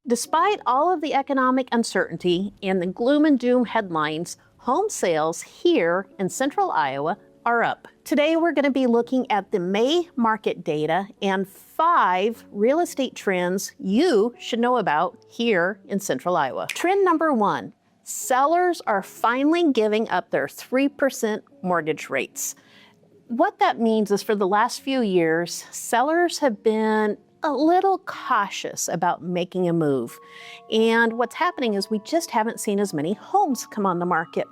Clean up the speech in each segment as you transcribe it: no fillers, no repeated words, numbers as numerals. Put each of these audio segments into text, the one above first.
Despite all of the economic uncertainty and the gloom and doom headlines, home sales here in central Iowa are up. Today we're going to be looking at the May market data and 5 real estate trends you should know about here in central Iowa. Trend number 1, sellers are finally giving up their 3% mortgage rates. What that means is for the last few years, sellers have been a little cautious about making a move. And what's happening is we just haven't seen as many homes come on the market.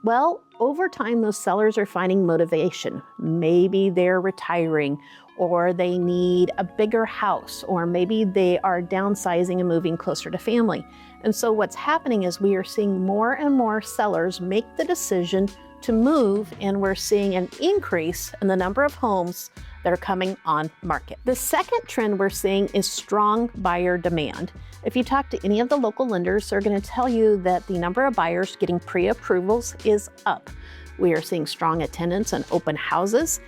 Well, over time, those sellers are finding motivation. Maybe they're retiring, or they need a bigger house, or maybe they are downsizing and moving closer to family. And so what's happening is we are seeing more and more sellers make the decision to move, and we're seeing an increase in the number of homes that are coming on market. The second trend we're seeing is strong buyer demand. If you talk to any of the local lenders, they're going to tell you that the number of buyers getting pre-approvals is up. We are seeing strong attendance and open houses.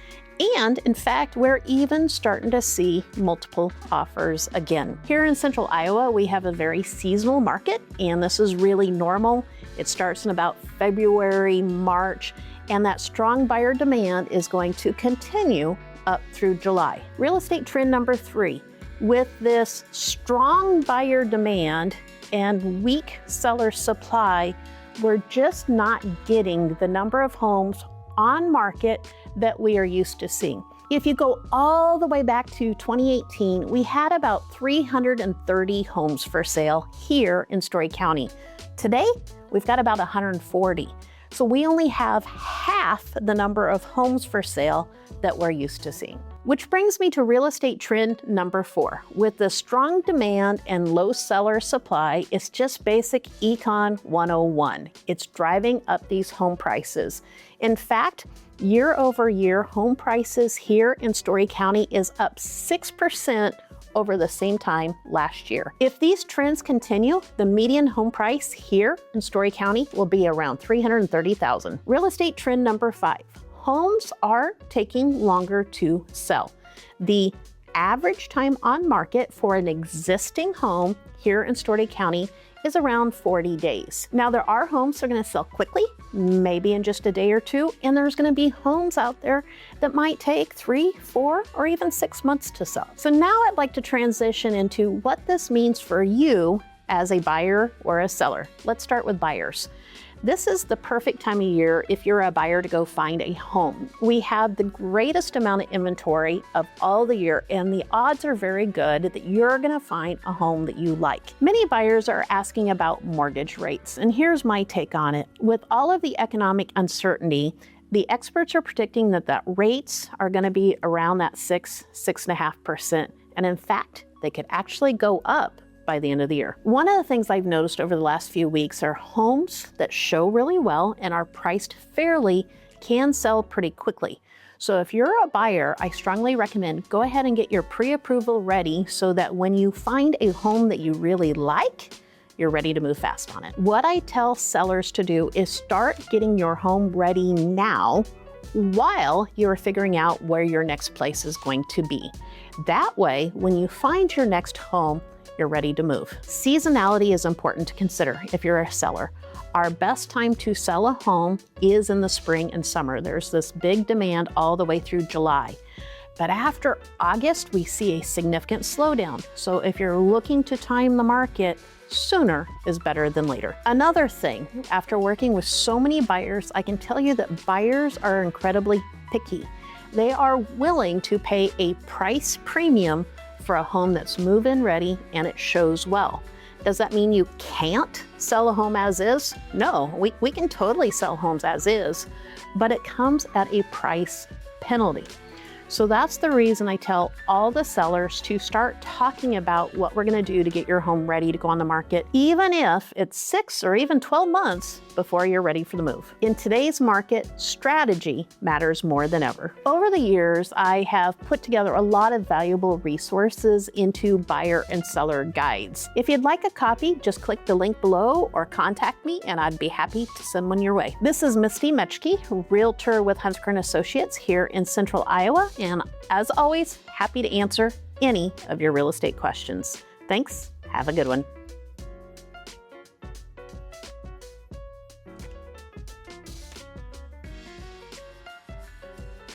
And in fact, we're even starting to see multiple offers again. Here in central Iowa, we have a very seasonal market, and this is really normal. It starts in about February, March, and that strong buyer demand is going to continue up through July. Real estate trend number 3. With this strong buyer demand and weak seller supply, we're just not getting the number of homes on market that we are used to seeing. If you go all the way back to 2018, we had about 330 homes for sale here in Story County. Today, we've got about 140. So we only have half the number of homes for sale that we're used to seeing. Which brings me to real estate trend number 4. With the strong demand and low seller supply, it's just basic Econ 101. It's driving up these home prices. In fact, year over year, home prices here in Story County is up 6% over the same time last year. If these trends continue, the median home price here in Story County will be around $330,000. Real estate trend number 5. Homes are taking longer to sell. The average time on market for an existing home here in Story County is around 40 days. Now there are homes that are going to sell quickly, maybe in just a day or two, and there's going to be homes out there that might take 3, 4, or even 6 months to sell. So now I'd like to transition into what this means for you as a buyer or a seller. Let's start with buyers. This is the perfect time of year if you're a buyer to go find a home. We have the greatest amount of inventory of all the year, and the odds are very good that you're gonna find a home that you like. Many buyers are asking about mortgage rates, and here's my take on it. With all of the economic uncertainty, the experts are predicting that rates are gonna be around that 6.5%. And in fact, they could actually go up by the end of the year. One of the things I've noticed over the last few weeks are homes that show really well and are priced fairly can sell pretty quickly. So if you're a buyer, I strongly recommend go ahead and get your pre-approval ready so that when you find a home that you really like, you're ready to move fast on it. What I tell sellers to do is start getting your home ready now while you're figuring out where your next place is going to be. That way, when you find your next home, you're ready to move. Seasonality is important to consider if you're a seller. Our best time to sell a home is in the spring and summer. There's this big demand all the way through July. But after August, we see a significant slowdown. So if you're looking to time the market, sooner is better than later. Another thing, after working with so many buyers, I can tell you that buyers are incredibly picky. They are willing to pay a price premium for a home that's move-in ready and it shows well. Does that mean you can't sell a home as is? No, we can totally sell homes as is, but it comes at a price penalty. So that's the reason I tell all the sellers to start talking about what we're going to do to get your home ready to go on the market, even if it's 6 or even 12 months before you're ready for the move. In today's market, strategy matters more than ever. Over the years, I have put together a lot of valuable resources into buyer and seller guides. If you'd like a copy, just click the link below or contact me and I'd be happy to send one your way. This is Misty Metchke, Realtor with Hunsaker & Associates here in Central Iowa. And as always, happy to answer any of your real estate questions. Thanks. Have a good one.